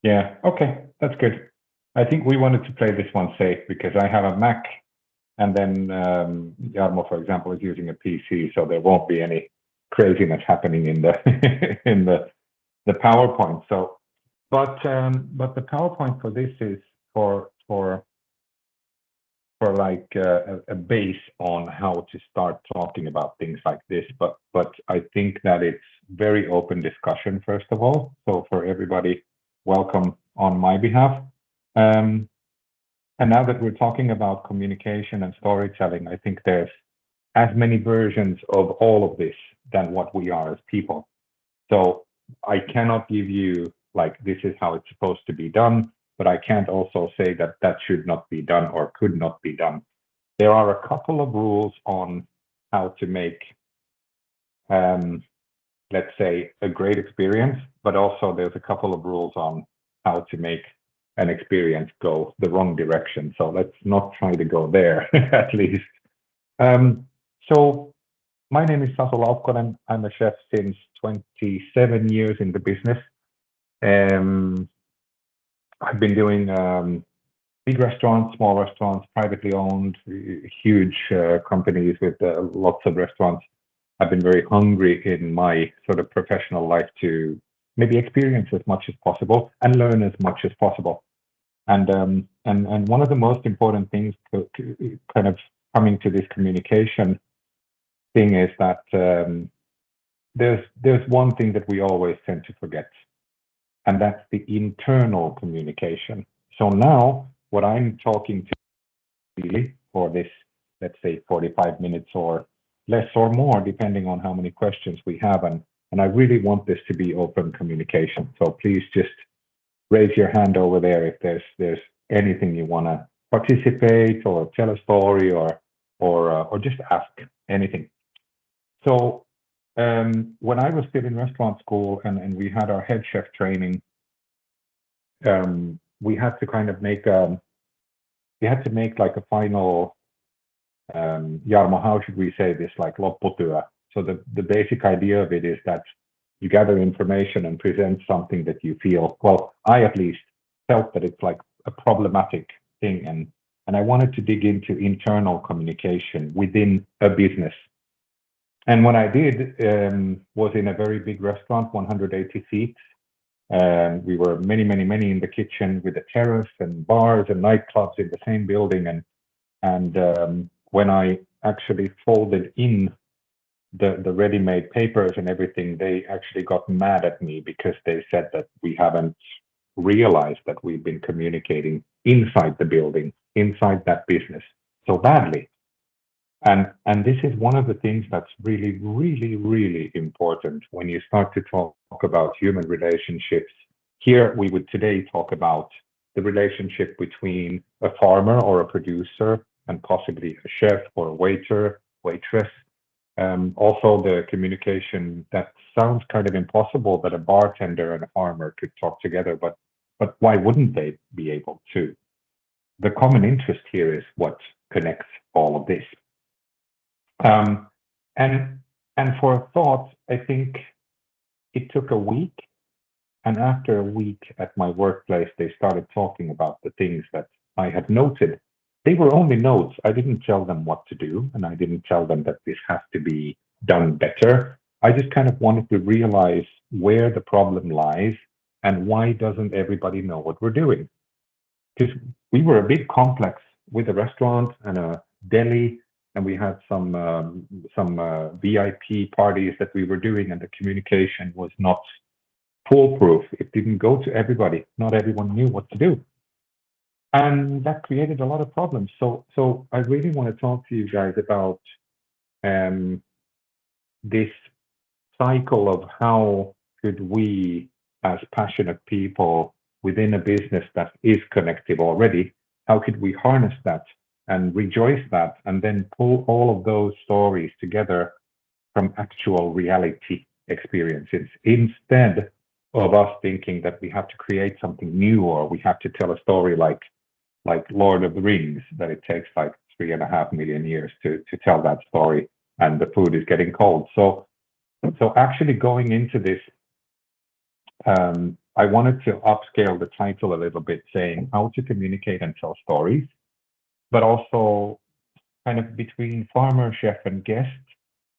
Yeah. Okay. That's good. I think we wanted to play this one safe because I have a Mac, and then Jarmo, for example, is using a PC, so there won't be any craziness happening in the in the PowerPoint. So, but the PowerPoint for this is for like a base on how to start talking about things like this. But I think that it's very open discussion first of all. So for everybody, welcome on my behalf. Um, and now that we're talking about communication and storytelling, I think there's as many versions of all of this than what we are as people. So I cannot give you like this is how it's supposed to be done, but I can't also say that that should not be done or could not be done. There are a couple of rules on how to make, um, let's say, a great experience, but also there's a couple of rules on how to make an experience go the wrong direction. So let's not try to go there at least. Um, so my name is Sasu Laukkonen. I'm a chef since 27 years in the business. Um, I've been doing big restaurants, small restaurants, privately owned, huge companies with lots of restaurants. I've been very hungry in my sort of professional life to maybe experience as much as possible and learn as much as possible. And one of the most important things kind of coming to this communication thing is that there's one thing that we always tend to forget, and that's the internal communication. So now what I'm talking to really for this, let's say 45 minutes or less or more, depending on how many questions we have. And I really want this to be open communication. So please just raise your hand over there if there's anything you want to participate or tell a story or just ask anything. So when I was still in restaurant school and we had our head chef training, we had to kind of make we had to make like a final Jarmo, how should we say this, like lopputyö. So the basic idea of it is that you gather information and present something that you feel, well, I at least felt that it's like a problematic thing. And I wanted to dig into internal communication within a business. And what I did was in a very big restaurant, 180 seats. We were many in the kitchen with a terrace and bars and nightclubs in the same building. And when I actually folded in the ready-made papers and everything, they actually got mad at me because they said that we haven't realized that we've been communicating inside the building, inside that business so badly. And this is one of the things that's really important when you start to talk about human relationships. Here we would today talk about the relationship between a farmer or a producer and possibly a chef or a waiter, waitress. Also the communication that sounds kind of impossible that a bartender and a farmer could talk together, but why wouldn't they be able to? The common interest here is what connects all of this. Um, and and for a thought, I think it took a week, and after a week at my workplace, they started talking about the things that I had noted. They were only notes. I didn't tell them what to do, and I didn't tell them that this has to be done better. I just kind of wanted to realize where the problem lies and why doesn't everybody know what we're doing? Because we were a big complex with a restaurant and a deli, and we had some VIP parties that we were doing, and the communication was not foolproof. It didn't go to everybody. Not everyone knew what to do, and that created a lot of problems. So I really want to talk to you guys about um, this cycle of how could we, as passionate people within a business that is connective already, how could we harness that and rejoice that and then pull all of those stories together from actual reality experiences instead of us thinking that we have to create something new or we have to tell a story like Lord of the Rings, that it takes like 3.5 million years to tell that story and the food is getting cold. So actually going into this I wanted to upscale the title a little bit, saying how to communicate and tell stories, but also kind of between farmer, chef, and guest,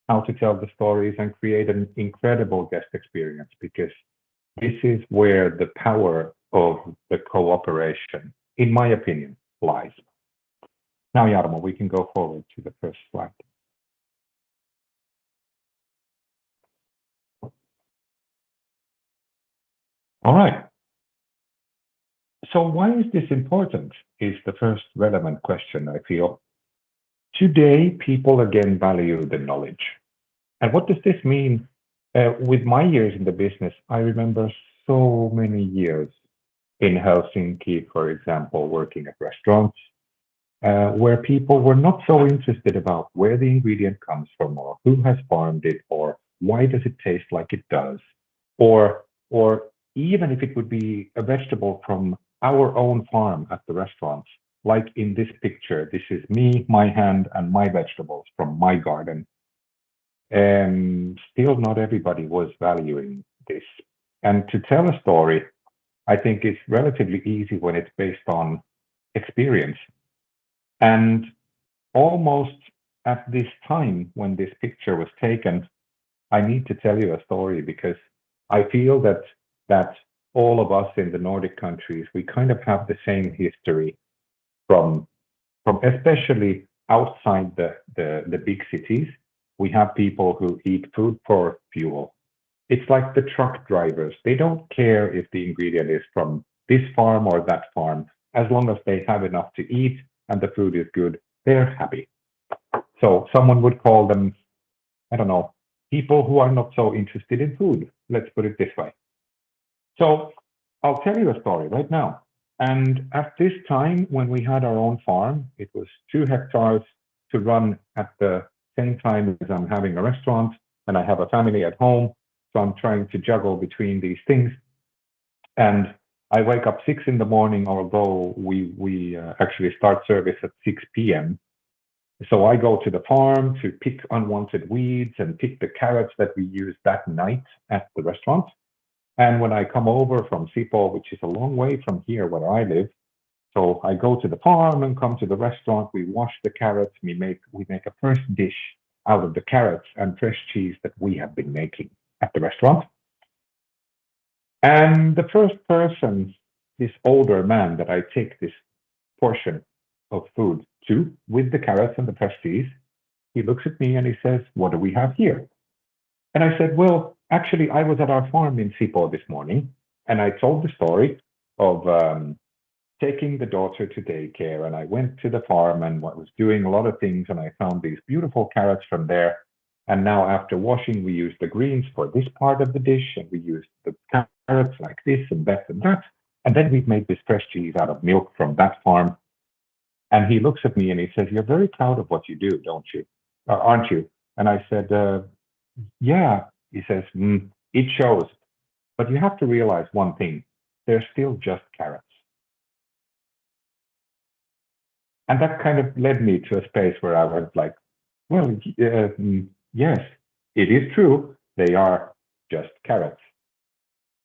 how to tell the stories and create an incredible guest experience, because this is where the power of the cooperation, in my opinion, lies. Now, Jarmo, we can go forward to the first slide. All right. So why is this important is the first relevant question, I feel. Today, people again value the knowledge. And what does this mean? With my years in the business, I remember so many years in Helsinki, for example, working at restaurants, where people were not so interested about where the ingredient comes from or who has farmed it or why does it taste like it does, or even if it would be a vegetable from our own farm at the restaurants, like in this picture. This is me, my hand, and my vegetables from my garden. And still not everybody was valuing this. And to tell a story, I think it's relatively easy when it's based on experience. And almost at this time when this picture was taken, I need to tell you a story because I feel that all of us in the Nordic countries, we kind of have the same history from especially outside the big cities. We have people who eat food for fuel. It's like the truck drivers. They don't care if the ingredient is from this farm or that farm. As long as they have enough to eat and the food is good, they're happy. So someone would call them, I don't know, people who are not so interested in food. Let's put it this way. So I'll tell you a story right now. And at this time, when we had our own farm, it was 2 hectares to run at the same time as I'm having a restaurant and I have a family at home. So I'm trying to juggle between these things. And I wake up 6 in the morning, although we actually start service at 6 p.m. So I go to the farm to pick unwanted weeds and pick the carrots that we use that night at the restaurant. And when I come over from Sipoo, which is a long way from here where I live, so I go to the farm and come to the restaurant. We wash the carrots. We make a first dish out of the carrots and fresh cheese that we have been making at the restaurant. And the first person, this older man that I take this portion of food to with the carrots and the fresh cheese, he looks at me and he says, "What do we have here?" And I said, "Well, actually, I was at our farm in Sipoo this morning, and I told the story of taking the daughter to daycare, and I went to the farm and was doing a lot of things, and I found these beautiful carrots from there. And now after washing, we use the greens for this part of the dish, and we use the carrots like this and that and that. And then we've made this fresh cheese out of milk from that farm." And he looks at me and he says, "You're very proud of what you do, don't you? Aren't you?" And I said, "Yeah." He says, "It shows. But you have to realize one thing. They're still just carrots." And that kind of led me to a space where I was like, well, yes, it is true. They are just carrots.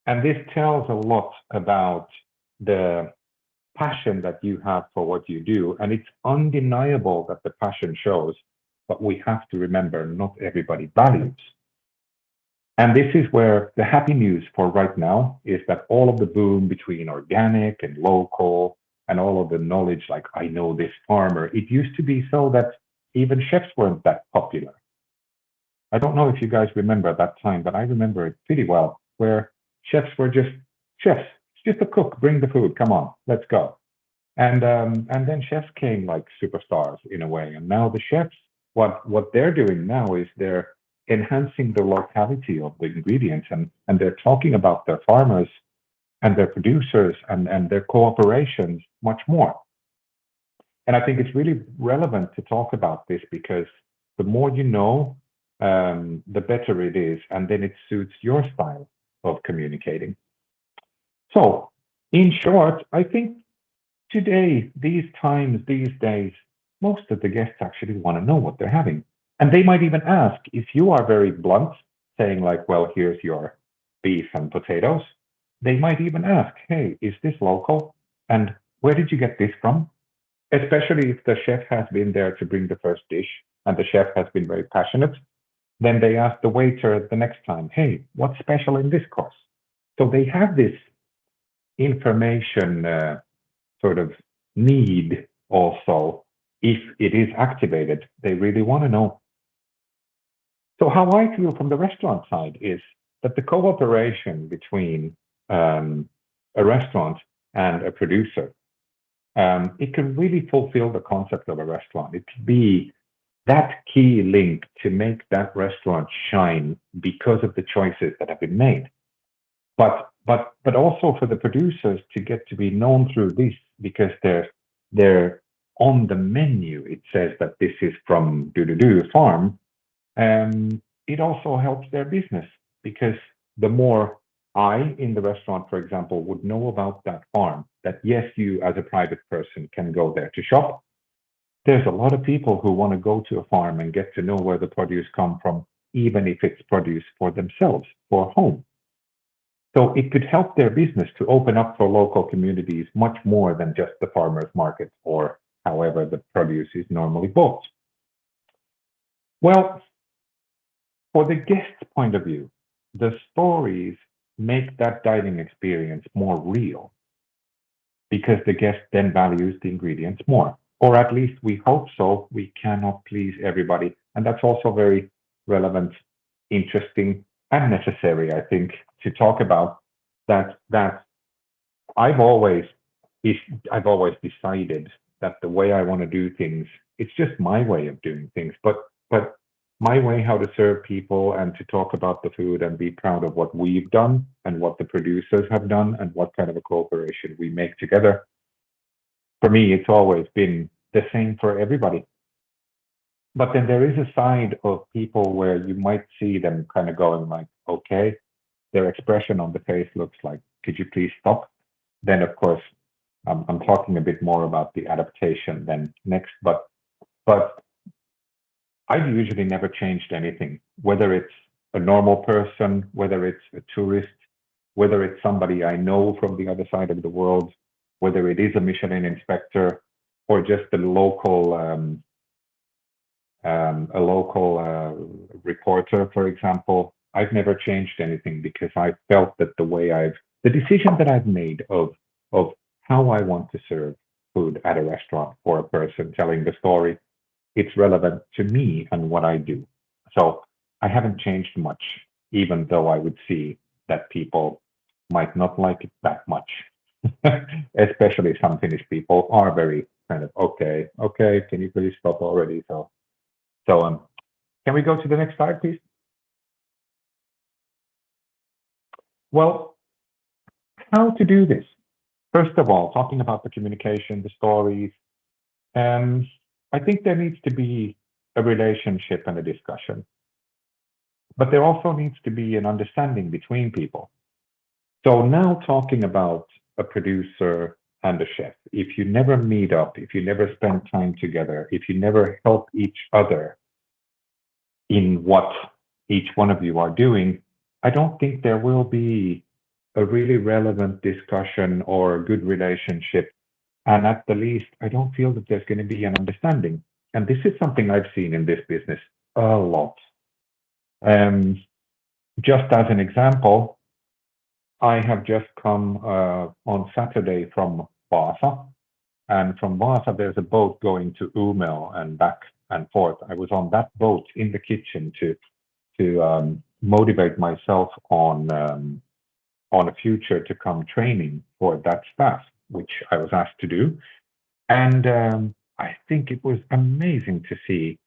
And this tells a lot about the passion that you have for what you do. And it's undeniable that the passion shows, but we have to remember not everybody values. And this is where the happy news for right now is that all of the boom between organic and local and all of the knowledge, like I know this farmer, it used to be so that even chefs weren't that popular. I don't know if you guys remember that time, but I remember it pretty well, where chefs were just chefs. It's just a cook, bring the food, come on, let's go. And then chefs came like superstars in a way. And now the chefs, what they're doing now is they're enhancing the locality of the ingredients, and they're talking about their farmers and their producers and their cooperations much more. And I think it's really relevant to talk about this because the more you know, the better it is, and then it suits your style of communicating. So, in short, I think today, these times, these days, most of the guests actually want to know what they're having. And they might even ask if you are very blunt, saying like, well, here's your beef and potatoes. they might even ask, hey, is this local? And where did you get this from? Especially if the chef has been there to bring the first dish and the chef has been very passionate, then they ask the waiter the next time, hey, what's special in this course? So they have this information sort of need also. If it is activated, they really want to know. So how I feel from the restaurant side is that the cooperation between a restaurant and a producer, it can really fulfill the concept of a restaurant. It can be that key link to make that restaurant shine because of the choices that have been made. But also for the producers to get to be known through this because they're on the menu. It says that this is from do farm. It also helps their business because the more I in the restaurant, for example, would know about that farm, that yes, you as a private person can go there to shop. There's a lot of people who want to go to a farm and get to know where the produce come from, even if it's produce for themselves, for home. So it could help their business to open up for local communities much more than just the farmers market or however the produce is normally bought. Well, for the guest's point of view, the stories make that dining experience more real because the guest then values the ingredients more. Or at least we hope so. We cannot please everybody. And that's also very relevant, interesting, and necessary, I think, to talk about that I've always I've always decided that the way I want to do things, it's just my way of doing things. But my way how to serve people and to talk about the food and be proud of what we've done and what the producers have done and what kind of a cooperation we make together. For me, it's always been the same for everybody. But then there is a side of people where you might see them kind of going like, okay, their expression on the face looks like, could you please stop? Then of course, I'm talking a bit more about the adaptation than next, but I've usually never changed anything, whether it's a normal person, whether it's a tourist, whether it's somebody I know from the other side of the world, whether it is a Michelin inspector or just a local reporter, for example. I've never changed anything because I felt that the decision that I've made of how I want to serve food at a restaurant for a person telling the story, it's relevant to me and what I do. So I haven't changed much, even though I would see that people might not like it that much. Especially some Finnish people are very kind of, okay, can you please stop already? So can we go to the next slide, please? Well, how to do this? First of all, talking about the communication, the stories, I think there needs to be a relationship and a discussion. But there also needs to be an understanding between people. So now talking about a producer and a chef, if you never meet up, if you never spend time together, if you never help each other in what each one of you are doing, I don't think there will be a really relevant discussion or a good relationship. And at the least, I don't feel that there's going to be an understanding. And this is something I've seen in this business a lot. Just as an example, I have just come on Saturday from Vaasa. And from Vaasa, there's a boat going to Umeå and back and forth. I was on that boat in the kitchen to motivate myself on a future to come training for that staff, which I was asked to do. And I think it was amazing to see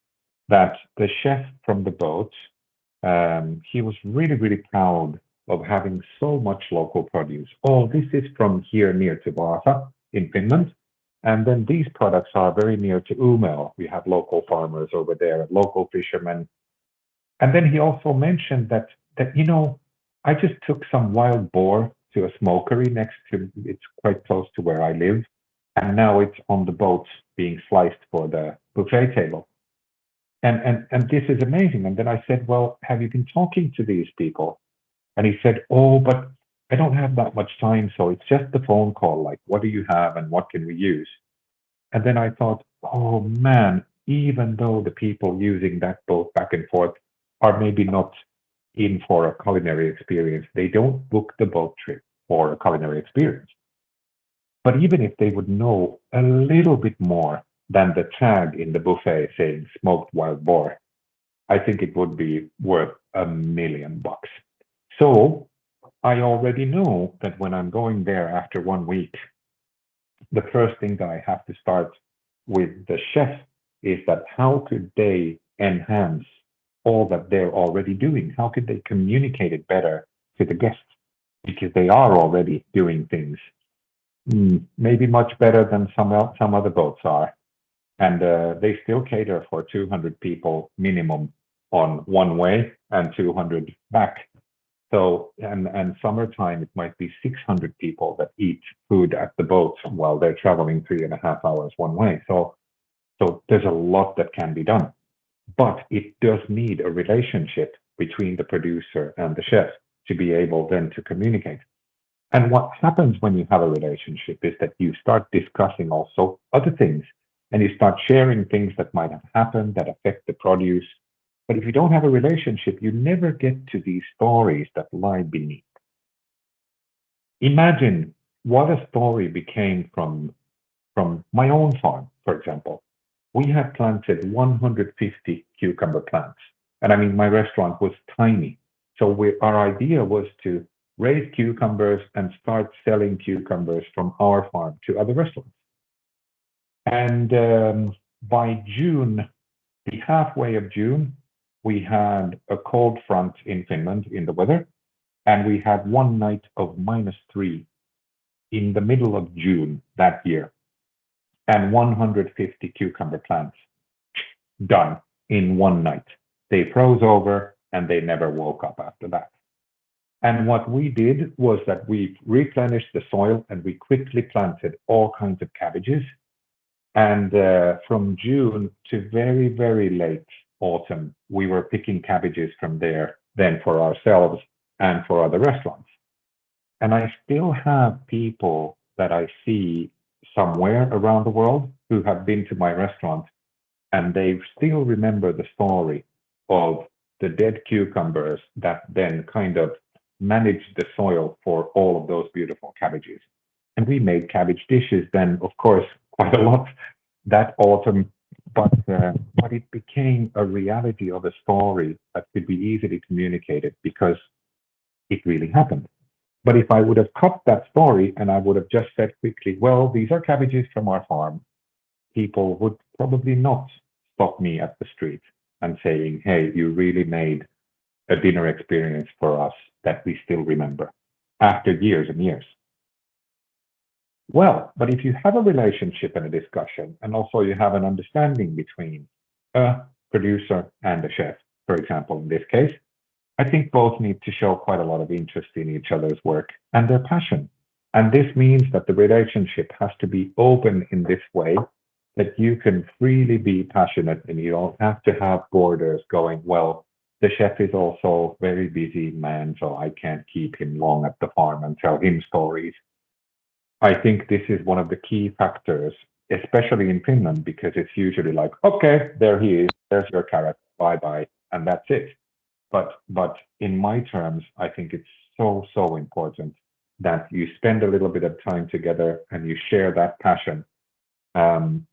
that the chef from the boat, he was really, really proud of having so much local produce. Oh, this is from here near to Vaasa in Finland. And then these products are very near to Umeå. We have local farmers over there, local fishermen. And then he also mentioned that I just took some wild boar to a smokery it's quite close to where I live. And now it's on the boat being sliced for the buffet table. And this is amazing. And then I said, well, have you been talking to these people? And he said, oh, but I don't have that much time, so it's just the phone call, like, what do you have and what can we use? And then I thought, oh man, even though the people using that boat back and forth are maybe not in for a culinary experience, they don't book the boat trip for a culinary experience. But even if they would know a little bit more than the tag in the buffet saying smoked wild boar, I think it would be worth $1 million. So I already know that when I'm going there after 1 week, the first thing that I have to start with the chef is that how could they enhance all that they're already doing? How could they communicate it better to the guests? Because they are already doing things maybe much better than some other boats are, and they still cater for 200 people minimum on one way and 200 back. So, and summertime, it might be 600 people that eat food at the boat while they're traveling 3.5 hours one way. So there's a lot that can be done, but it does need a relationship between the producer and the chef to be able then to communicate. And what happens when you have a relationship is that you start discussing also other things and you start sharing things that might have happened that affect the produce. But if you don't have a relationship, you never get to these stories that lie beneath. Imagine what a story became from my own farm, for example. We had planted 150 cucumber plants. And I mean, my restaurant was tiny. So our idea was to raise cucumbers and start selling cucumbers from our farm to other restaurants. And by June, the halfway of June, we had a cold front in Finland in the weather, and we had one night of -3 in the middle of June that year, and 150 cucumber plants done in one night. They froze over and they never woke up after that. And what we did was that we replenished the soil and we quickly planted all kinds of cabbages. And from June to very, very late autumn, we were picking cabbages from there then for ourselves and for other restaurants. And I still have people that I see somewhere around the world who have been to my restaurant and they still remember the story of the dead cucumbers that then kind of managed the soil for all of those beautiful cabbages. And we made cabbage dishes then, of course, quite a lot that autumn, but it became a reality of a story that could be easily communicated because it really happened. But if I would have cut that story and I would have just said quickly, well, these are cabbages from our farm, people would probably not stop me at the street and saying, hey, you really made a dinner experience for us that we still remember after years and years. Well, but if you have a relationship and a discussion, and also you have an understanding between a producer and a chef, for example, in this case, I think both need to show quite a lot of interest in each other's work and their passion. And this means that the relationship has to be open in this way that you can freely be passionate and you don't have to have borders going, well, the chef is also a very busy man, so I can't keep him long at the farm and tell him stories. I think this is one of the key factors, especially in Finland, because it's usually like, okay, there he is, there's your carrot, bye bye, and that's it. But in my terms, I think it's so important that you spend a little bit of time together and you share that passion. Um,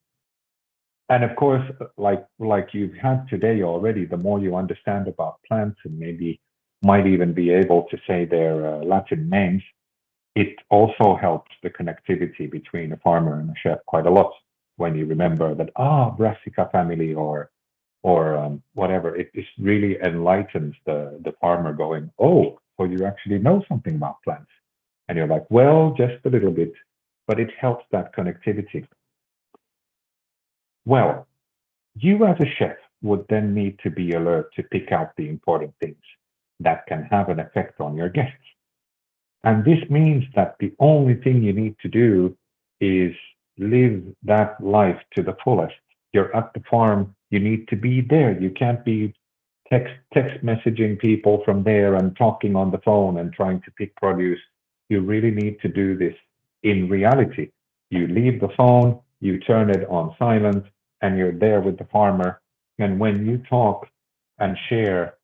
and of course, like you've had today already, the more you understand about plants and maybe might even be able to say their Latin names, it also helps the connectivity between a farmer and a chef quite a lot when you remember that Brassica family or whatever. It just really enlightens the farmer going, oh, so you actually know something about plants, and you're like, well, just a little bit, but it helps that connectivity. Well, you as a chef would then need to be alert to pick out the important things that can have an effect on your guests. And this means that the only thing you need to do is live that life to the fullest. You're at the farm, you need to be there. You can't be text messaging people from there and talking on the phone and trying to pick produce. you really need to do this in reality. You leave the phone, you turn it on silent, and you're there with the farmer. And when you talk and share,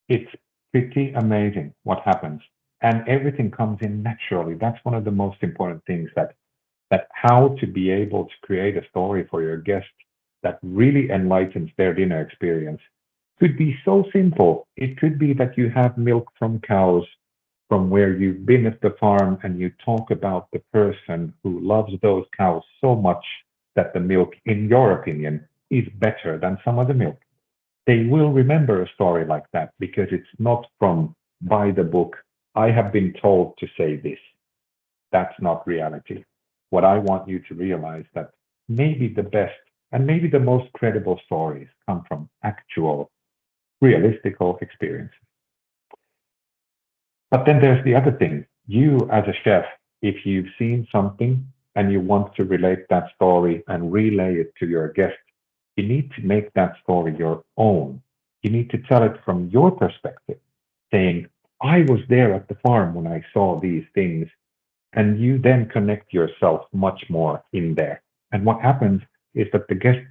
it's pretty amazing what happens. And everything comes in naturally. That's one of the most important things, that how to be able to create a story for your guest that really enlightens their dinner experience could be so simple. It could be that you have milk from cows from where you've been at the farm and you talk about the person who loves those cows so much that the milk, in your opinion, is better than some other milk. They will remember a story like that because it's not from by the book. I have been told to say this. That's not reality. What I want you to realize that maybe the best and maybe the most credible stories come from actual, realistical experiences. But then there's the other thing. You, as a chef, if you've seen something and you want to relate that story and relay it to your guest, you need to make that story your own. You need to tell it from your perspective, saying, I was there at the farm when I saw these things. And you then connect yourself much more in there. And what happens is that the guest's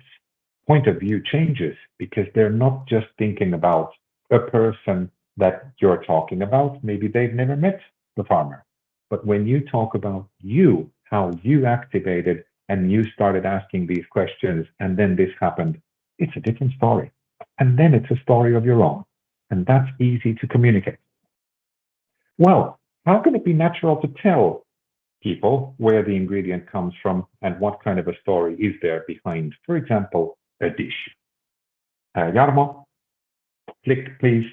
point of view changes because they're not just thinking about a person that you're talking about. Maybe they've never met the farmer. But when you talk about you, how you activated and you started asking these questions, and then this happened, it's a different story. And then it's a story of your own. And that's easy to communicate. Well, how can it be natural to tell people where the ingredient comes from and what kind of a story is there behind, for example, a dish? Jarmo, click, please.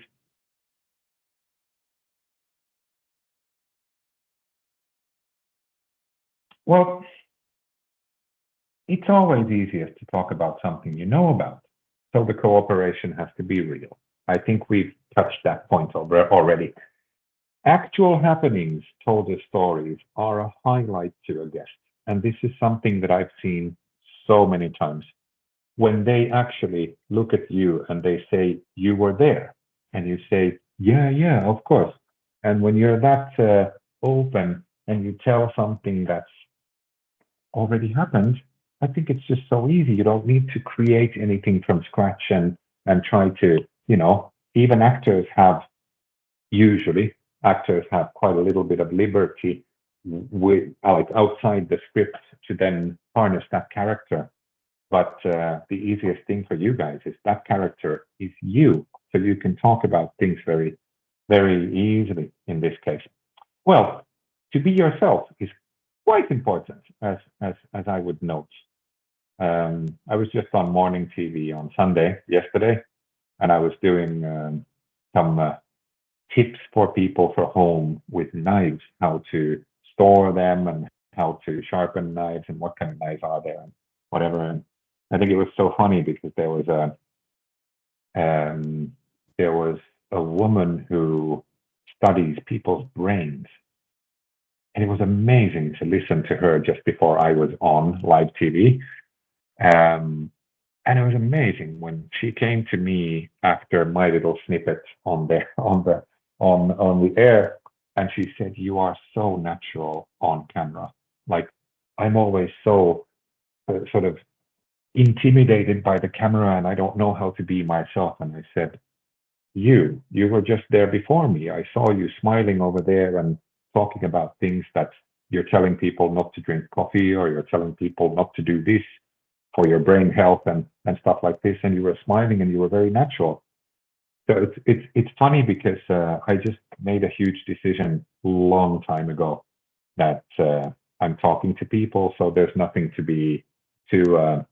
Well, it's always easiest to talk about something you know about. So the cooperation has to be real. I think we've touched that point already. Actual happenings told as stories are a highlight to a guest. And this is something that I've seen so many times. When they actually look at you and they say, you were there, and you say, yeah, yeah, of course. And when you're that open and you tell something that's already happened, I think it's just so easy. You don't need to create anything from scratch and try to, even usually actors have quite a little bit of liberty with like outside the script to then harness that character. But the easiest thing for you guys is that character is you, so you can talk about things very, very easily in this case. Well, to be yourself is quite important, as I would note. I was just on morning TV on Sunday yesterday, and I was doing some tips for people for home with knives, how to store them and how to sharpen knives and what kind of knives are there and whatever. And I think it was so funny because um, there was a woman who studies people's brains, and it was amazing to listen to her just before I was on live TV. Um, and it was amazing when she came to me after my little snippet on the air, and she said, "You are so natural on camera. Like I'm always so sort of intimidated by the camera, and I don't know how to be myself." And I said, you were just there before me. I saw you smiling over there and talking about things that you're telling people not to drink coffee, or you're telling people not to do this for your brain health and stuff like this. And you were smiling and you were very natural. So it's funny because I just made a huge decision long time ago that I'm talking to people, so there's nothing to be too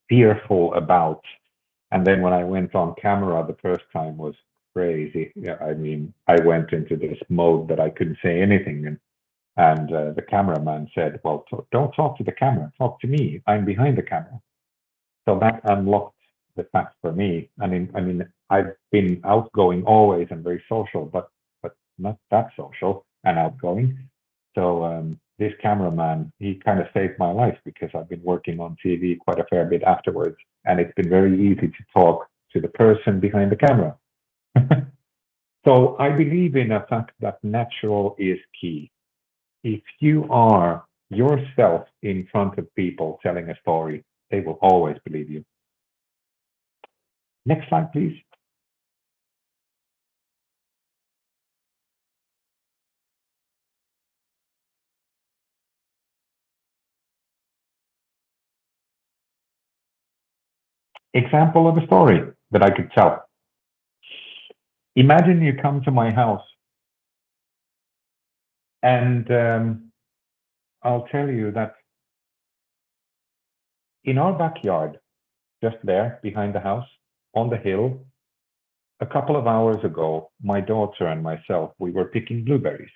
fearful about. And then when I went on camera the first time was crazy. Yeah, I mean, I went into this mode that I couldn't say anything, and the cameraman said, "Well, don't talk to the camera. Talk to me. I'm behind the camera." So that unlocked the fact for me. I mean, I've been outgoing always and very social, but not that social and outgoing. So this cameraman, he kind of saved my life because I've been working on TV quite a fair bit afterwards, and it's been very easy to talk to the person behind the camera. So I believe in a fact that natural is key. If you are yourself in front of people telling a story, they will always believe you. Next slide, please. Example of a story that I could tell. Imagine you come to my house and I'll tell you that in our backyard, just there behind the house on the hill, a couple of hours ago, my daughter and myself, we were picking blueberries.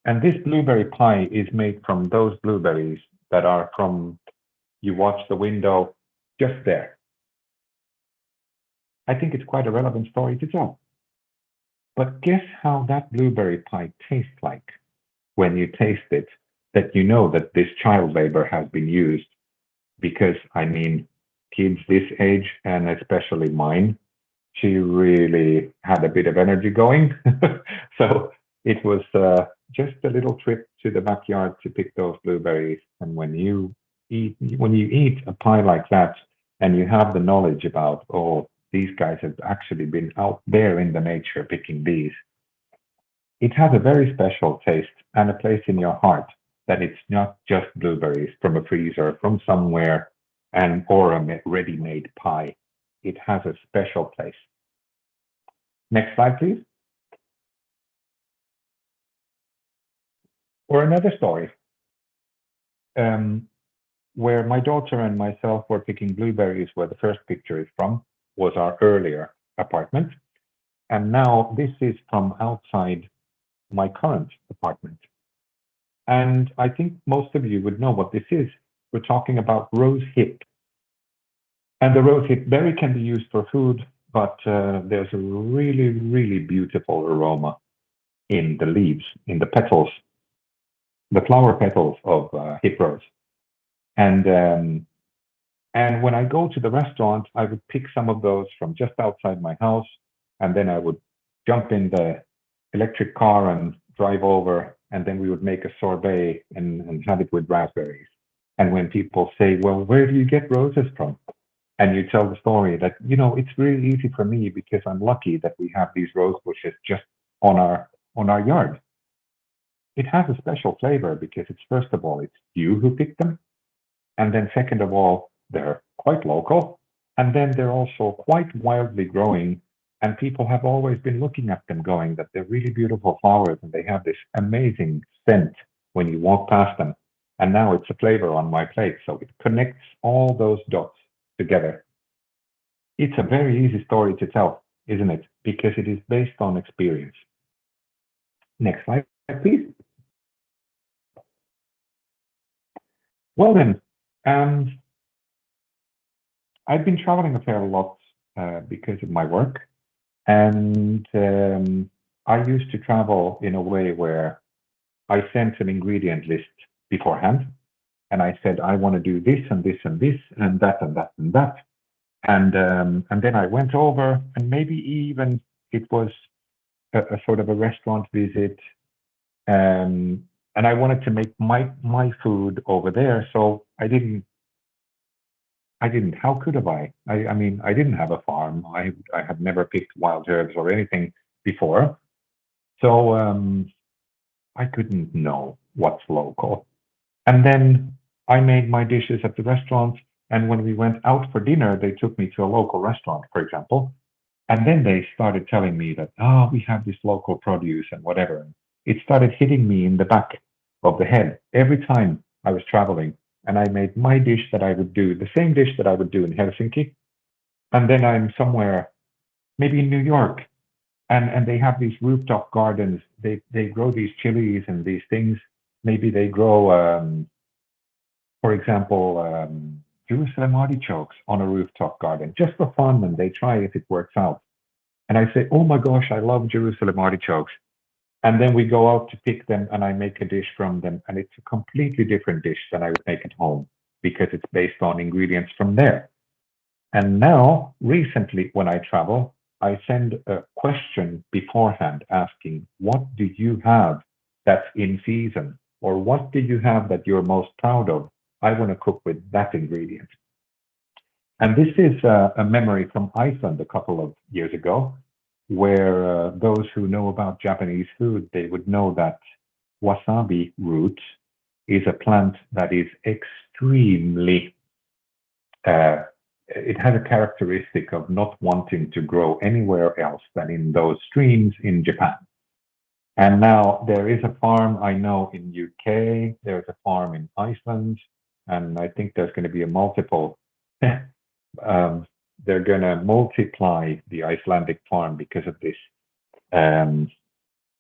And this blueberry pie is made from those blueberries that are from, you watch the window just there. I think it's quite a relevant story to tell. But guess how that blueberry pie tastes like when you taste it, that you know that this child labor has been used. Because, I mean, kids this age, and especially mine, she really had a bit of energy going. So it was just a little trip to the backyard to pick those blueberries. And when you eat a pie like that, and you have the knowledge about, oh, these guys have actually been out there in the nature picking these, it has a very special taste and a place in your heart that it's not just blueberries from a freezer from somewhere and or a ready-made pie. It has a special place. Next slide, please. Or another story where my daughter and myself were picking blueberries, where the first picture is from, was our earlier apartment. And now this is from outside my current apartment. And I think most of you would know what this is. We're talking about rose hip. And the rose hip berry can be used for food, but there's a really, really beautiful aroma in the leaves, in the petals, the flower petals of hip rose. And when I go to the restaurant, I would pick some of those from just outside my house, and then I would jump in the electric car and drive over, and then we would make a sorbet and have it with raspberries. And when people say, well, where do you get roses from? And you tell the story that, you know, it's really easy for me because I'm lucky that we have these rose bushes just on our yard. It has a special flavor because it's, first of all, it's you who picked them. And then second of all, they're quite local. And then they're also quite wildly growing. And people have always been looking at them going that they're really beautiful flowers and they have this amazing scent when you walk past them. And now it's a flavor on my plate. So it connects all those dots together. It's a very easy story to tell, isn't it? Because it is based on experience. Next slide, please. Well then, I've been traveling a fair lot because of my work. And I used to travel in a way where I sent an ingredient list beforehand. And I said, I want to do this and this and this and that and that and that. And then I went over, and maybe even it was a sort of a restaurant visit. And I wanted to make my food over there. So I didn't, how could have I mean, I didn't have a farm. I had never picked wild herbs or anything before. So I couldn't know what's local. And then I made my dishes at the restaurant. And when we went out for dinner, they took me to a local restaurant, for example. And then they started telling me that, oh, we have this local produce and whatever. And it started hitting me in the back of the head every time I was traveling. And I made my dish that I would do, the same dish that I would do in Helsinki. And then I'm somewhere, maybe in New York, and they have these rooftop gardens. They grow these chilies and these things. Maybe they grow, for example, Jerusalem artichokes on a rooftop garden, just for fun, and they try if it works out. And I say, oh my gosh, I love Jerusalem artichokes. And then we go out to pick them, and I make a dish from them, and it's a completely different dish than I would make at home because it's based on ingredients from there. And now, recently, when I travel, I send a question beforehand asking, what do you have that's in season? Or what do you have that you're most proud of? I want to cook with that ingredient. And this is a memory from Iceland a couple of years ago, where those who know about Japanese food, they would know that wasabi root is a plant that is extremely, it has a characteristic of not wanting to grow anywhere else than in those streams in Japan. And now there is a farm I know in UK, there's a farm in Iceland, and I think there's going to be a multiple. They're going to multiply the Icelandic farm because of this.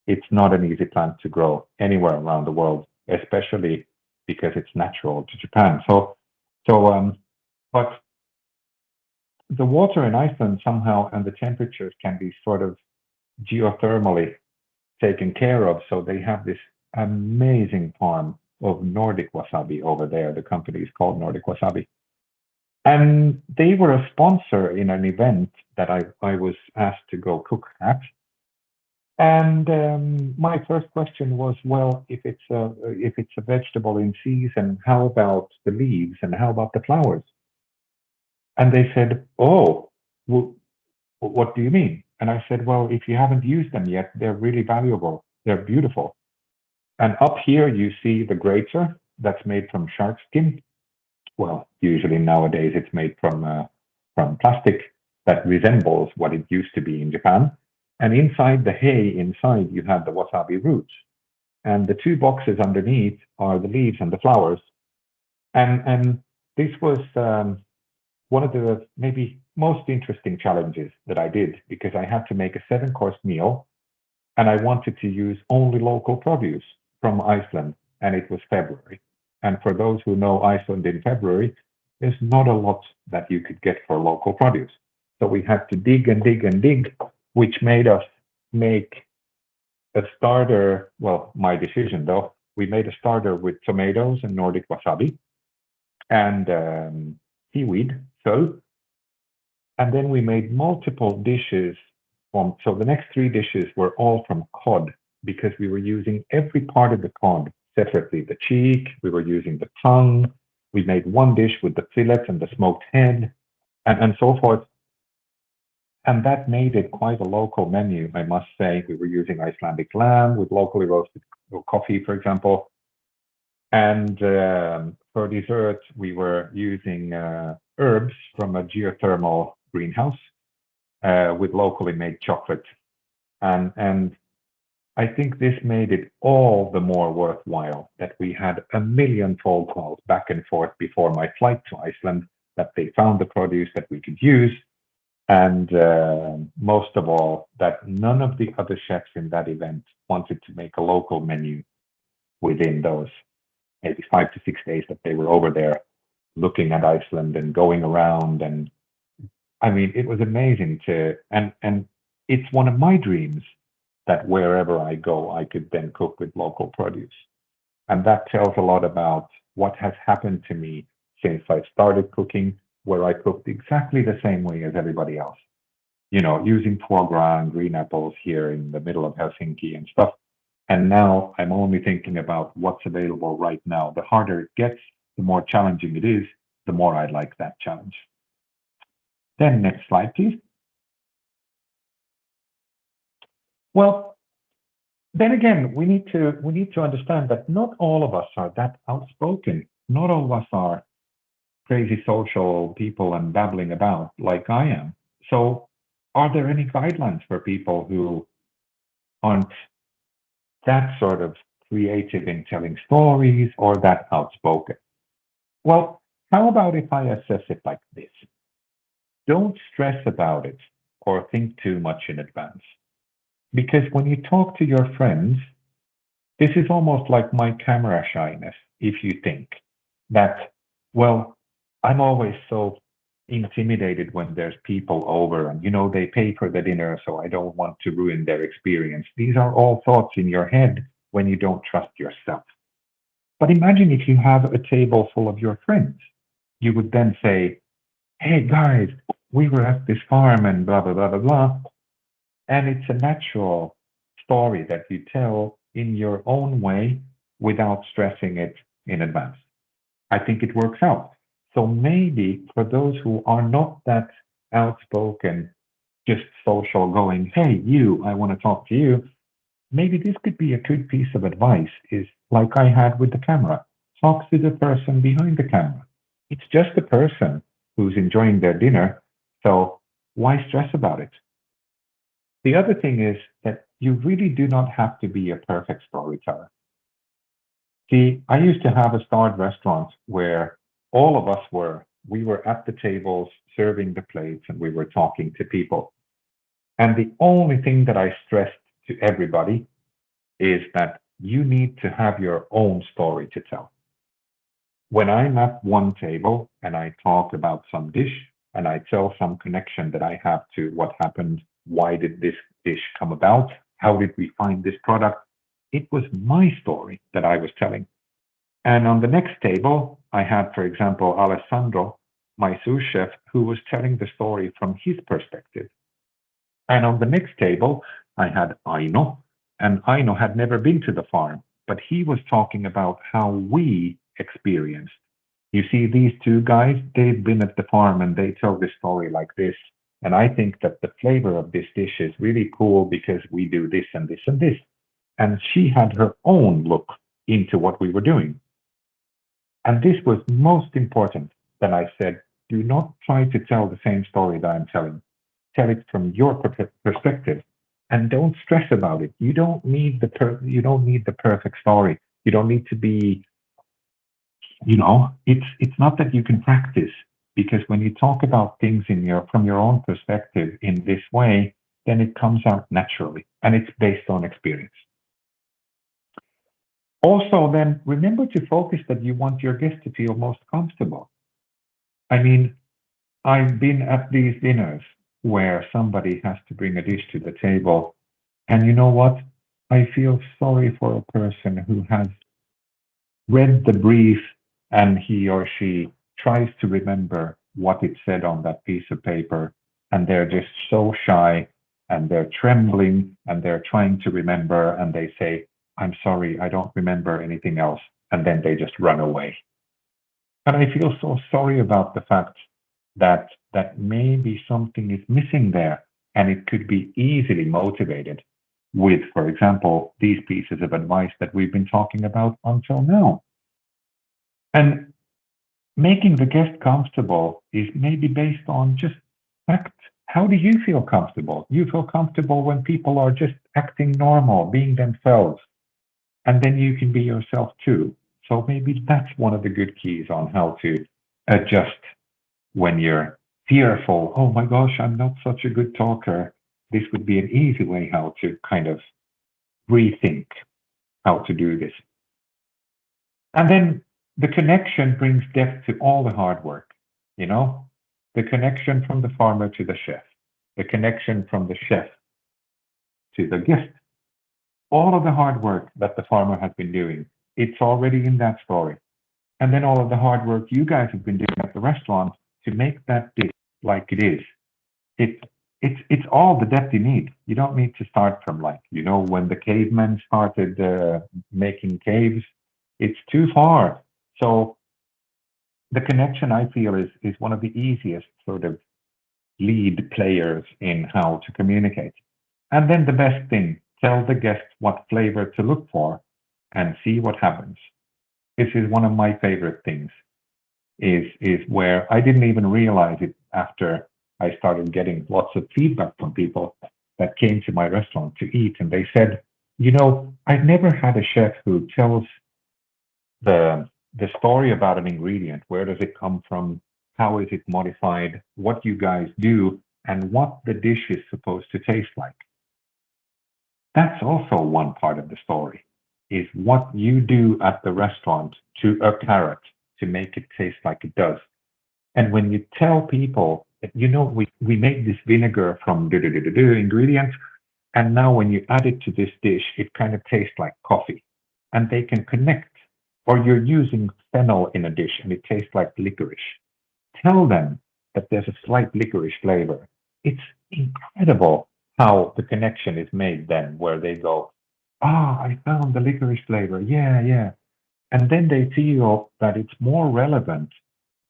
It's not an easy plant to grow anywhere around the world, especially because it's natural to Japan. But the water in Iceland somehow and the temperatures can be sort of geothermally taken care of. So they have this amazing farm of Nordic wasabi over there. The company is called Nordic Wasabi. And they were a sponsor in an event that I was asked to go cook at. And my first question was, well, if it's a vegetable in season, how about the leaves and how about the flowers? And they said, oh, well, what do you mean? And I said, well, if you haven't used them yet, they're really valuable. They're beautiful. And up here, you see the grater that's made from shark skin. Well, usually nowadays it's made from plastic that resembles what it used to be in Japan. And inside the hay, inside you have the wasabi roots. And the two boxes underneath are the leaves and the flowers. And this was one of the maybe most interesting challenges that I did, because I had to make a 7-course meal and I wanted to use only local produce from Iceland, and it was February. And for those who know Iceland in February, there's not a lot that you could get for local produce. So we had to dig and dig and dig, which made us make a starter. Well, my decision though, we made a starter with tomatoes and Nordic wasabi and seaweed. So, and then we made multiple dishes so the next 3 dishes were all from cod, because we were using every part of the cod separately. The cheek, we were using the tongue. We made one dish with the fillet and the smoked head and so forth. And that made it quite a local menu, I must say. We were using Icelandic lamb with locally roasted coffee, for example. And for dessert, we were using herbs from a geothermal greenhouse with locally made chocolate. And I think this made it all the more worthwhile that we had a million phone calls back and forth before my flight to Iceland, that they found the produce that we could use. And most of all, that none of the other chefs in that event wanted to make a local menu within those maybe 5 to 6 days that they were over there looking at Iceland and going around. And I mean, it was amazing and it's one of my dreams that wherever I go, I could then cook with local produce. And that tells a lot about what has happened to me since I started cooking, where I cooked exactly the same way as everybody else. You know, using foie gras and green apples here in the middle of Helsinki and stuff. And now I'm only thinking about what's available right now. The harder it gets, the more challenging it is, the more I like that challenge. Then next slide, please. Well, then again, we need to understand that not all of us are that outspoken. Not all of us are crazy social people and babbling about like I am. So are there any guidelines for people who aren't that sort of creative in telling stories or that outspoken? Well, how about if I assess it like this? Don't stress about it or think too much in advance. Because when you talk to your friends, this is almost like my camera shyness, if you think that, well, I'm always so intimidated when there's people over and, you know, they pay for the dinner, so I don't want to ruin their experience. These are all thoughts in your head when you don't trust yourself. But imagine if you have a table full of your friends. You would then say, hey guys, we were at this farm and blah, blah, blah, blah, blah. And it's a natural story that you tell in your own way without stressing it in advance. I think it works out. So maybe for those who are not that outspoken, just social going, hey, you, I want to talk to you, maybe this could be a good piece of advice is like I had with the camera. Talk to the person behind the camera. It's just the person who's enjoying their dinner. So why stress about it? The other thing is that you really do not have to be a perfect storyteller. See, I used to have a starred restaurant where all of us we were at the tables serving the plates and we were talking to people. And the only thing that I stressed to everybody is that you need to have your own story to tell. When I'm at one table and I talk about some dish and I tell some connection that I have to what happened, why did this dish come about, how did we find this product, it was my story that I was telling. And on the next table, I had, for example, Alessandro, my sous chef, who was telling the story from his perspective. And on the next table, I had Aino, and Aino had never been to the farm, but he was talking about how we experienced. You see, these two guys, they've been at the farm and they tell this story like this. And I think that the flavor of this dish is really cool because we do this and this and this. And she had her own look into what we were doing. And this was most important that I said, do not try to tell the same story that I'm telling. Tell it from your perspective and don't stress about it. You don't need the perfect story. You don't need to be, it's not that you can practice because when you talk about things from your own perspective in this way, then it comes out naturally and it's based on experience. Also, then remember to focus that you want your guest to feel most comfortable. I mean, I've been at these dinners where somebody has to bring a dish to the table. And you know what? I feel sorry for a person who has read the brief and he or she tries to remember what it said on that piece of paper. And they're just so shy and they're trembling and they're trying to remember and they say, I'm sorry, I don't remember anything else. And then they just run away. And I feel so sorry about the fact that maybe something is missing there and it could be easily motivated with, for example, these pieces of advice that we've been talking about until now. And making the guest comfortable is maybe based on just fact. How do you feel comfortable? You feel comfortable when people are just acting normal, being themselves, and then you can be yourself too. So maybe that's one of the good keys on how to adjust when you're fearful. Oh my gosh, I'm not such a good talker. This would be an easy way how to kind of rethink how to do this. And then the connection brings depth to all the hard work, you know, the connection from the farmer to the chef, the connection from the chef to the guest. All of the hard work that the farmer has been doing, it's already in that story. And then all of the hard work you guys have been doing at the restaurant to make that dish like it is. It, it's all the depth you need. You don't need to start from when the cavemen started making caves, it's too far. So the connection I feel is one of the easiest sort of lead players in how to communicate. And then the best thing, tell the guests what flavor to look for and see what happens. This is one of my favorite things, is where I didn't even realize it after I started getting lots of feedback from people that came to my restaurant to eat. And they said, I've never had a chef who tells the story about an ingredient. Where does it come from? How is it modified? What you guys do and what the dish is supposed to taste like. That's also one part of the story, is what you do at the restaurant to a carrot to make it taste like it does. And when you tell people that, we make this vinegar from ingredients, and now when you add it to this dish, it kind of tastes like coffee. And they can connect. Or you're using fennel in a dish and it tastes like licorice. Tell them that there's a slight licorice flavor. It's incredible how the connection is made then, where they go, ah, I found the licorice flavor. Yeah, yeah. And then they feel that it's more relevant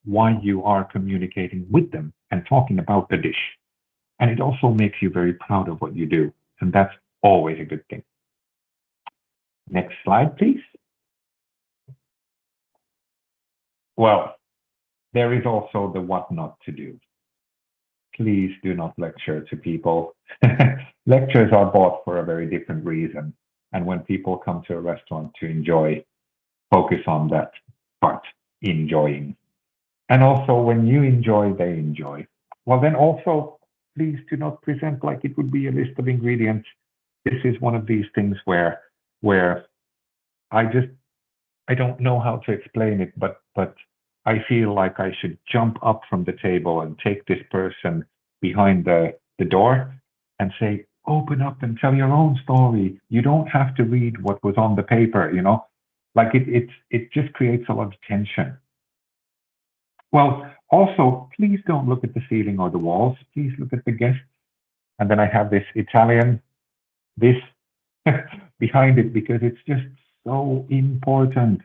why you are communicating with them and talking about the dish. And it also makes you very proud of what you do. And that's always a good thing. Next slide, please. Well, there is also the what not to do. Please do not lecture to people. Lectures are bought for a very different reason. And when people come to a restaurant to enjoy, focus on that part, enjoying. And also when you enjoy, they enjoy. Well, then also, please do not present like it would be a list of ingredients. This is one of these things where I just I don't know how to explain it, but I feel like I should jump up from the table and take this person behind the door and say, open up and tell your own story. You don't have to read what was on the paper, you know? Like it just creates a lot of tension. Well, also, please don't look at the ceiling or the walls. Please look at the guests. And then I have this Italian, this behind it because it's just so important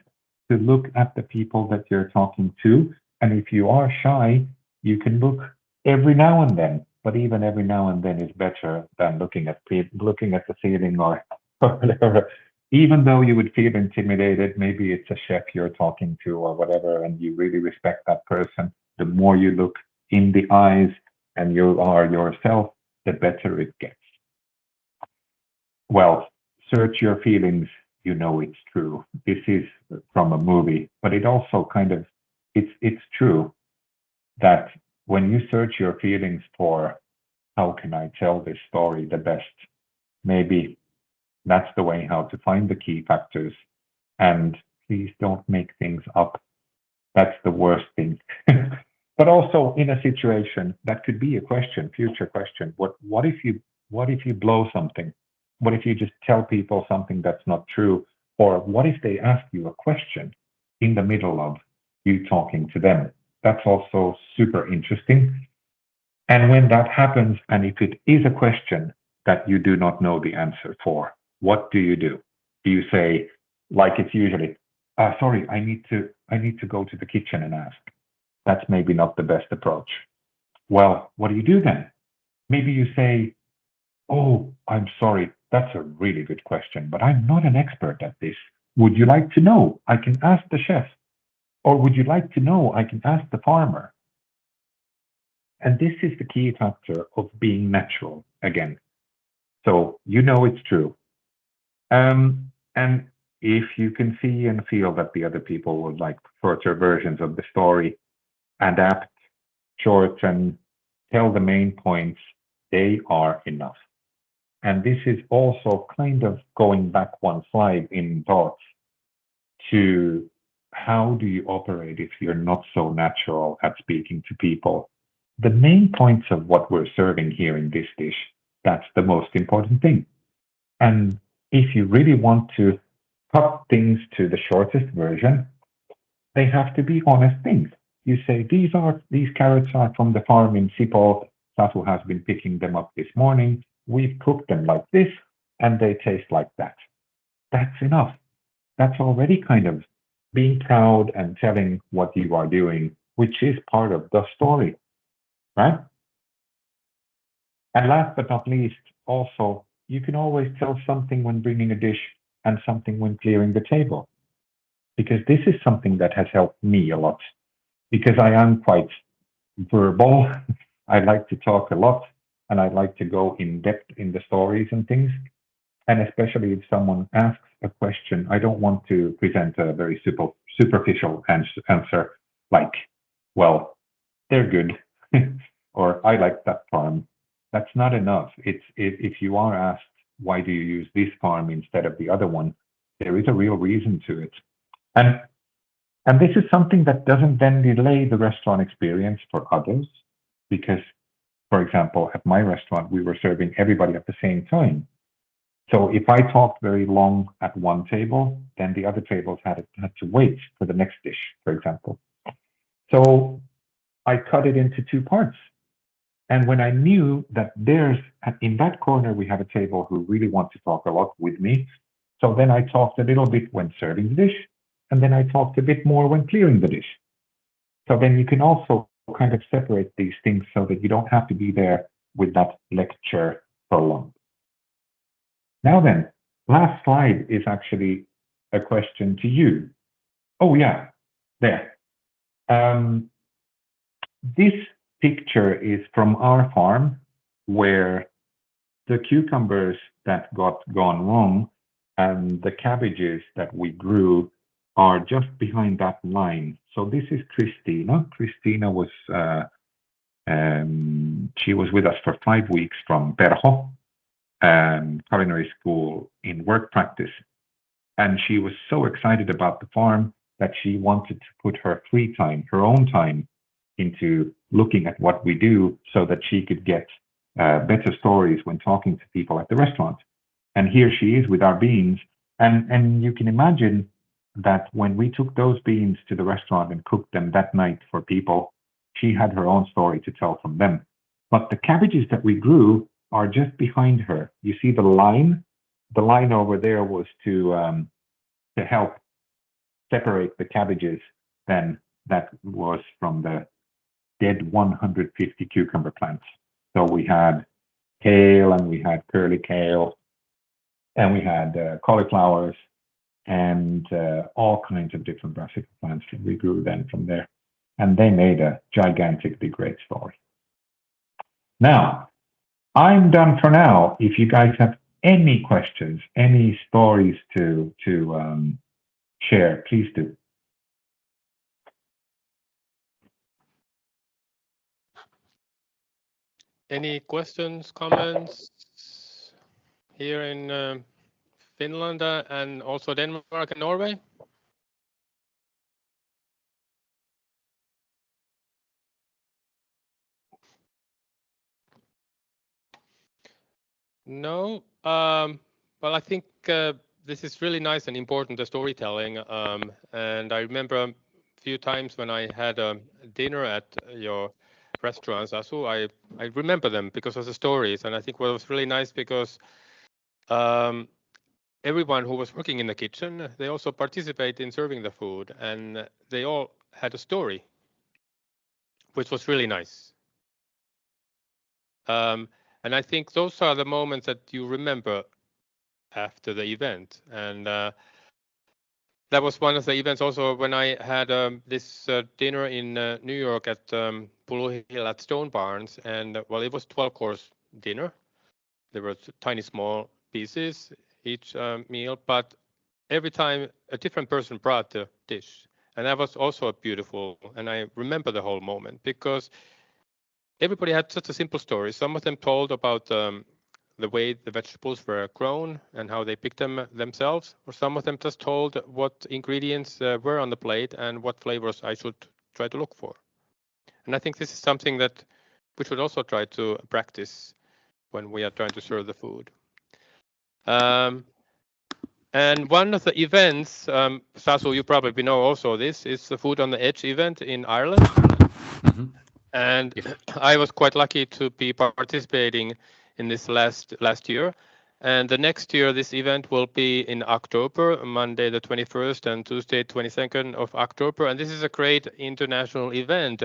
to look at the people that you're talking to. And if you are shy, you can look every now and then. But even every now and then is better than looking at the ceiling or whatever. Even though you would feel intimidated, maybe it's a chef you're talking to or whatever, and you really respect that person. The more you look in the eyes and you are yourself, the better it gets. Well, search your feelings, you know it's true. This is from a movie, but it also kind of it's true that when you search your feelings for how can I tell this story the best, maybe that's the way how to find the key factors. And please don't make things up. That's the worst thing. But also in a situation that could be a question, future question. What if you blow something? What if you just tell people something that's not true? Or what if they ask you a question in the middle of you talking to them? That's also super interesting. And when that happens, and if it is a question that you do not know the answer for, what do you do? Do you say, like it's usually, sorry, I need to go to the kitchen and ask. That's maybe not the best approach. Well, what do you do then? Maybe you say, oh, I'm sorry, that's a really good question, but I'm not an expert at this. Would you like to know? I can ask the chef. Or would you like to know? I can ask the farmer. And this is the key factor of being natural again. So you know it's true. And if you can see and feel that the other people would like shorter versions of the story, adapt, shorten, tell the main points, they are enough. And this is also kind of going back one slide in thoughts to how do you operate if you're not so natural at speaking to people. The main points of what we're serving here in this dish, that's the most important thing. And if you really want to cut things to the shortest version, they have to be honest things. You say, these carrots are from the farm in Sipol. Sasu has been picking them up this morning. We've cooked them like this, and they taste like that. That's enough. That's already kind of being proud and telling what you are doing, which is part of the story, right? And last but not least, also, you can always tell something when bringing a dish and something when clearing the table, because this is something that has helped me a lot because I am quite verbal. I like to talk a lot and I like to go in depth in the stories and things. And especially if someone asks a question, I don't want to present a very superficial answer like, well, they're good, or I like that farm. That's not enough. If you are asked, why do you use this farm instead of the other one, there is a real reason to it. And and this is something that doesn't then delay the restaurant experience for others, because, for example, at my restaurant, we were serving everybody at the same time. So if I talked very long at one table, then the other tables had to wait for the next dish, for example. So I cut it into two parts. And when I knew that in that corner, we have a table who really want to talk a lot with me. So then I talked a little bit when serving the dish, and then I talked a bit more when clearing the dish. So then you can also kind of separate these things so that you don't have to be there with that lecture for long. Now then, last slide is actually a question to you. Oh yeah, there. This picture is from our farm where the cucumbers that got gone wrong and the cabbages that we grew are just behind that line. So this is Christina. Christina was she was with us for 5 weeks from Perho culinary school in work practice, and she was so excited about the farm that she wanted to put her free time, her own time, into looking at what we do so that she could get better stories when talking to people at the restaurant. And here she is with our beans. And you can imagine that when we took those beans to the restaurant and cooked them that night for people, she had her own story to tell from them. But the cabbages that we grew are just behind her. You see the line? The line over there was to help separate the cabbages then that was from the dead 150 cucumber plants. So we had kale and we had curly kale and we had cauliflowers and all kinds of different brassica plants that we grew then from there. And they made a gigantically great story. Now, I'm done for now. If you guys have any questions, any stories to share, please do. Any questions, comments here in Finland and also Denmark and Norway? No. Well, I think this is really nice and important, the storytelling. And I remember a few times when I had a dinner at your restaurant, Sasu, I remember them because of the stories. And I think what was really nice because everyone who was working in the kitchen, they also participate in serving the food, and they all had a story, which was really nice. And I think those are the moments that you remember after the event. And that was one of the events also when I had this dinner in New York at Pulu Hill at Stone Barns. And well, it was 12-course dinner. There were tiny small pieces each meal, but every time a different person brought the dish. And that was also beautiful. And I remember the whole moment because everybody had such a simple story. Some of them told about the way the vegetables were grown and how they picked them themselves, or some of them just told what ingredients were on the plate and what flavors I should try to look for. And I think this is something that we should also try to practice when we are trying to serve the food. And one of the events, Sasu, you probably know also this, is the Food on the Edge event in Ireland. Mm-hmm. And yes. I was quite lucky to be participating in this last year. And the next year, this event will be in October, Monday the 21st and Tuesday 22nd of October. And this is a great international event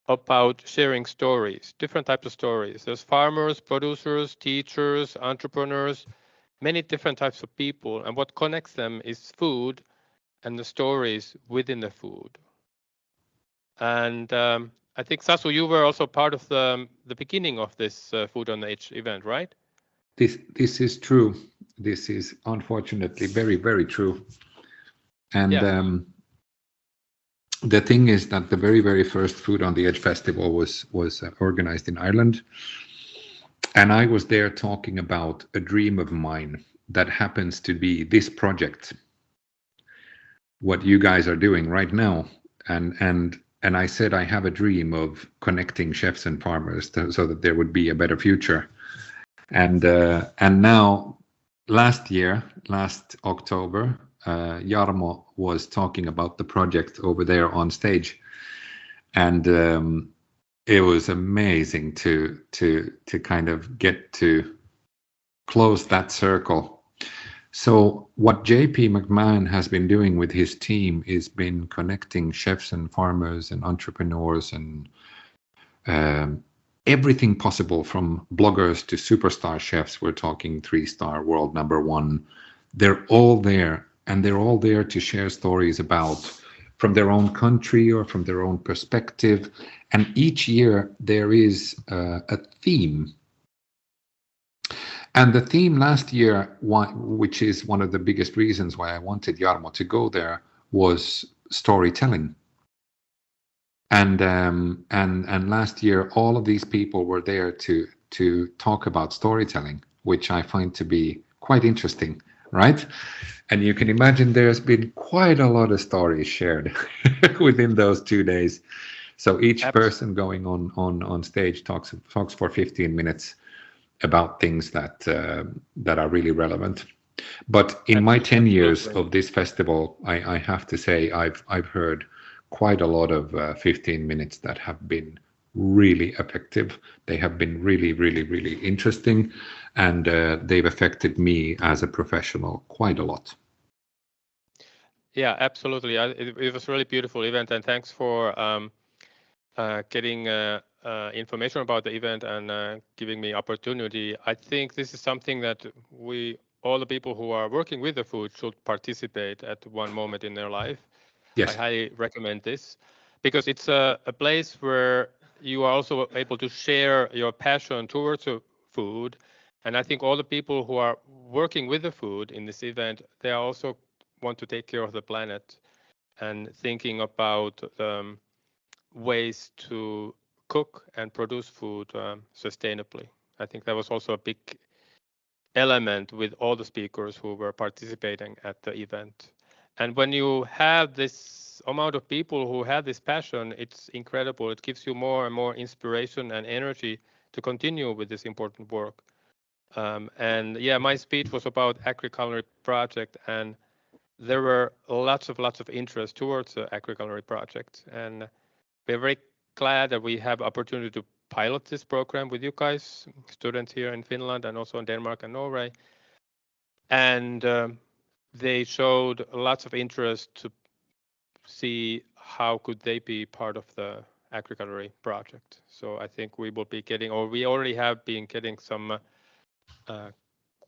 about sharing stories, different types of stories. There's farmers, producers, teachers, entrepreneurs, many different types of people. And what connects them is food and the stories within the food. And I think, Sasu, you were also part of the beginning of this Food on the Edge event, right? This is true. This is unfortunately very, very true. And yeah. The thing is that the very, very first Food on the Edge festival was organized in Ireland. And I was there talking about a dream of mine that happens to be this project, what you guys are doing right now. And I said I have a dream of connecting chefs and farmers so that there would be a better future. And now, last October, Jarmo was talking about the project over there on stage, and it was amazing to kind of get to close that circle. So what JP McMahon has been doing with his team is been connecting chefs and farmers and entrepreneurs and everything possible, from bloggers to superstar chefs. We're talking 3-star world #1. They're all there, and they're all there to share stories about from their own country or from their own perspective. And each year there is a theme. And the theme last year, which is one of the biggest reasons why I wanted Jarmo to go there, was storytelling. And last year, all of these people were there to talk about storytelling, which I find to be quite interesting, right? And you can imagine there's been quite a lot of stories shared within those 2 days. So each person going on stage talks for 15 minutes about things that are really relevant. But in my 10 years of this festival, I have to say I've heard quite a lot of 15 minutes that have been really effective. They have been really, really, really interesting, and they've affected me as a professional quite a lot. Yeah, absolutely. It was a really beautiful event, and thanks for getting information about the event and giving me opportunity. I think this is something that all the people who are working with the food should participate at one moment in their life. Yes. I highly recommend this because it's a place where you are also able to share your passion towards the food. And I think all the people who are working with the food in this event, they also want to take care of the planet and thinking about ways to cook and produce food sustainably. I think that was also a big element with all the speakers who were participating at the event. And when you have this amount of people who have this passion, it's incredible. It gives you more and more inspiration and energy to continue with this important work. And yeah, my speech was about AgriCulinary project, and there were lots of interest towards the AgriCulinary project. And we're very glad that we have opportunity to pilot this program with you guys, students here in Finland and also in Denmark and Norway. And they showed lots of interest to see how could they be part of the AgriCulinary project. So I think we will be getting, or we already have been getting some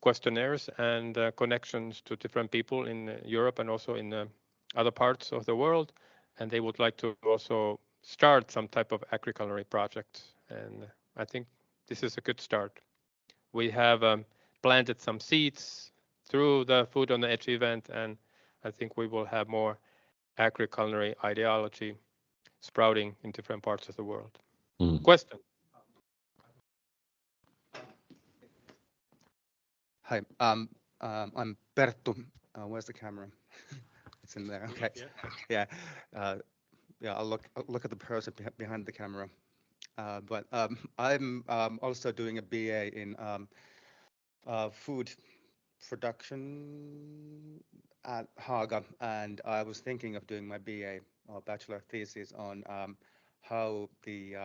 questionnaires and connections to different people in Europe and also in other parts of the world. And they would like to also start some type of AgriCulinary project. And I think this is a good start. We have planted some seeds through the Food on the Edge event, and I think we will have more AgriCulinary ideology sprouting in different parts of the world. Question? Hi, I'm Perttu. Where's the camera? It's in there. Okay. Yeah. I'll look at the person behind the camera. But I'm also doing a BA in food production at Haga, and I was thinking of doing my BA or bachelor thesis on how the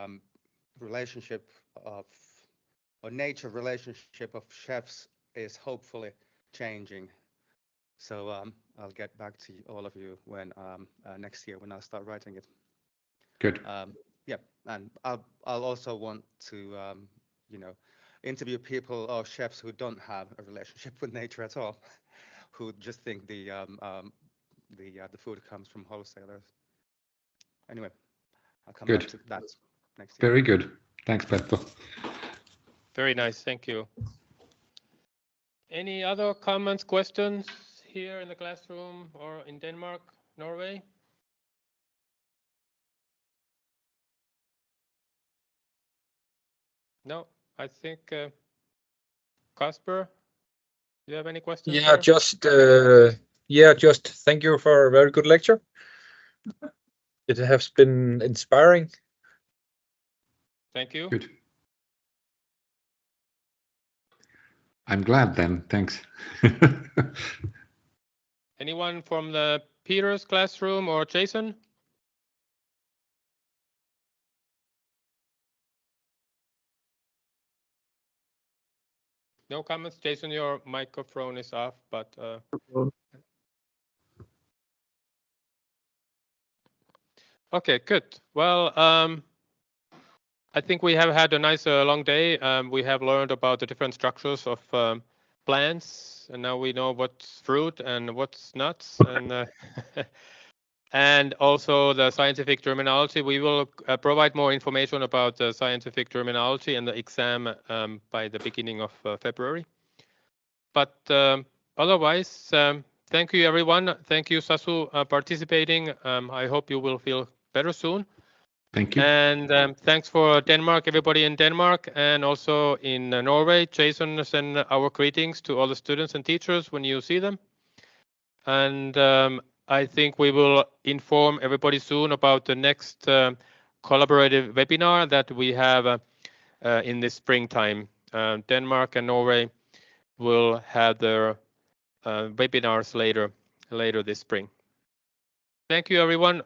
relationship of or nature relationship of chefs is hopefully changing. So I'll get back to all of you when next year when I start writing it. Good. Yeah, and I'll also want to interview people or chefs who don't have a relationship with nature at all, who just think the food comes from wholesalers. Anyway, I'll come back to that next year. Very good. Thanks, Perttu. Very nice. Thank you. Any other comments, questions here in the classroom or in Denmark, Norway? No, I think Kasper, do you have any questions? Yeah, just thank you for a very good lecture. It has been inspiring. Thank you. Good. I'm glad then. Thanks. Anyone from the Peter's classroom or Jason? No comments. Jason, your microphone is off, but okay, good. Well, I think we have had a nice long day. We have learned about the different structures of plants, and now we know what's fruit and what's nuts, and and also the scientific terminology. We will provide more information about the scientific terminology and the exam by the beginning of February. But otherwise, thank you, everyone. Thank you, Sasu, participating. I hope you will feel better soon. Thank you. And thanks for Denmark, everybody in Denmark, and also in Norway. Jason, send our greetings to all the students and teachers when you see them. And I think we will inform everybody soon about the next collaborative webinar that we have in this springtime. Denmark and Norway will have their webinars later this spring. Thank you, everyone,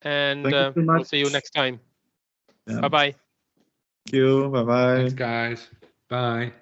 and we'll see you next time. Yeah. Bye-bye. Thank you. Bye-bye. Thanks, guys. Bye.